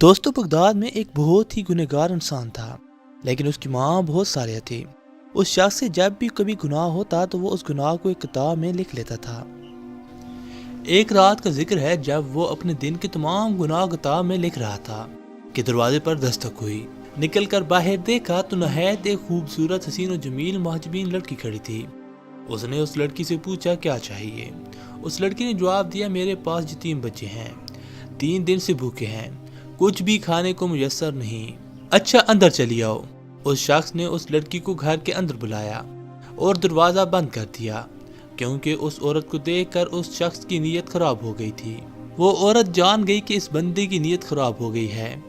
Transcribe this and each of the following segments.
दोस्तों बगदाद में एक बहुत ही गुनहगार इंसान था, लेकिन उसकी माँ बहुत सालिह थी। उस शख्स से जब भी कभी गुनाह होता तो वो उस गुनाह को एक किताब में लिख लेता था। एक रात का जिक्र है जब वो अपने दिन के तमाम गुनाह किताब में लिख रहा था कि दरवाजे पर दस्तक हुई। निकल कर बाहर देखा तो नहायत एक खूबसूरत हसीन और जमील महजबीन लड़की खड़ी थी। उसने उस लड़की से पूछा क्या चाहिए। उस लड़की ने जवाब दिया, मेरे पास यतीम बच्चे हैं, 3 दिन से भूखे हैं, कुछ भी खाने को मुयस्सर नहीं। अच्छा अंदर चली आओ। उस शख्स ने उस लड़की को घर के अंदर बुलाया और दरवाज़ा बंद कर दिया, क्योंकि उस औरत को देखकर उस शख्स की नीयत खराब हो गई थी। वो औरत जान गई कि इस बंदे की नीयत खराब हो गई है,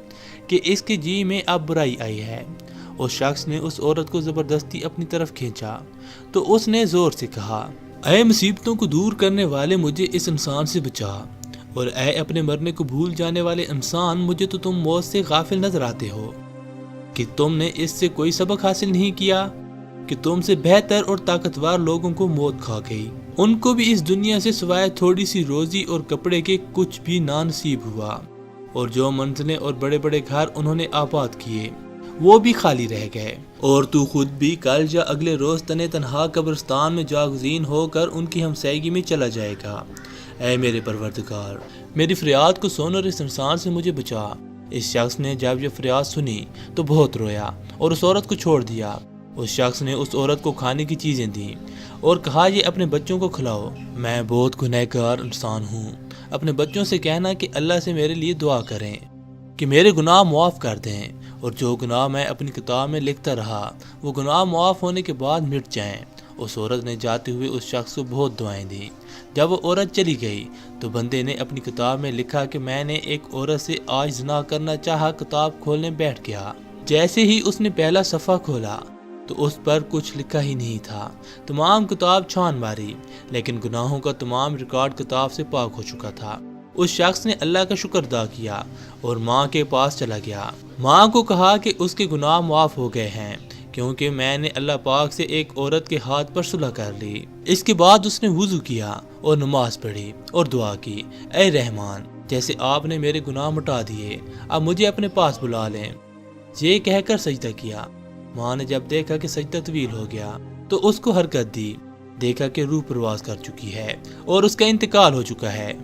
कि इसके जी में अब बुराई आई है। उस शख्स ने उस औरत को ज़बरदस्ती अपनी तरफ खींचा तो उसने ज़ोर से कहा, ऐ मुसीबतों को दूर करने वाले, मुझे इस इंसान से बचा, और ऐ अपने मरने को भूल जाने वाले इंसान, मुझे तो तुम मौत से गाफिल नजर आते हो कि तुमने इससे कोई सबक हासिल नहीं किया कि तुमसे बेहतर और ताकतवर लोगों को मौत खा गई। उनको भी इस दुनिया से सिवाय थोड़ी सी रोजी और कपड़े के कुछ भी ना नसीब हुआ, और जो मंजिलें और बड़े बड़े घर उन्होंने आबाद किए वो भी खाली रह गए, और तू खुद भी कल या अगले रोज तने तनहा कब्रिस्तान में जागजीन होकर उनकी हमसायगी में चला जाएगा। ऐ मेरे परवरदिगार, मेरी फरियाद को सुन और इस इंसान से मुझे बचा। इस शख्स ने जब ये फरियाद सुनी तो बहुत रोया और उस औरत को छोड़ दिया। उस शख्स ने उस औरत को खाने की चीज़ें दी और कहा, ये अपने बच्चों को खिलाओ, मैं बहुत गुनहगार इंसान हूँ। अपने बच्चों से कहना कि अल्लाह से मेरे लिए दुआ करें कि मेरे गुनाह मुआफ़ कर दें, और जो गुनाह मैं अपनी किताब में लिखता रहा वो गुनाह मुआफ़ होने के बाद मिट जाएं। उस औरत ने जाते हुए उस शख्स को बहुत दुआएं दी। जब वो औरत चली गई तो बंदे ने अपनी किताब में लिखा कि मैंने एक औरत से आज ज़िना करना चाहा। किताब खोलने बैठ गया। जैसे ही उसने पहला सफ़ा खोला तो उस पर कुछ लिखा ही नहीं था। तमाम किताब छान मारी, लेकिन गुनाहों का तमाम रिकॉर्ड किताब से पाक हो चुका था। उस शख्स ने अल्लाह का शुक्र अदा किया और माँ के पास चला गया। माँ को कहा कि उसके गुनाह माफ़ हो गए हैं, क्योंकि मैंने अल्लाह पाक से एक औरत के हाथ पर सुलह कर ली। इसके बाद उसने वुज़ू किया और नमाज पढ़ी और दुआ की, ऐ रहमान, जैसे आपने मेरे गुनाह मिटा दिए, अब मुझे अपने पास बुला लें। ये कहकर सजदा किया। माँ ने जब देखा कि सजदा तवील हो गया तो उसको हरकत दी। देखा कि रूह परवास कर चुकी है और उसका इंतकाल हो चुका है।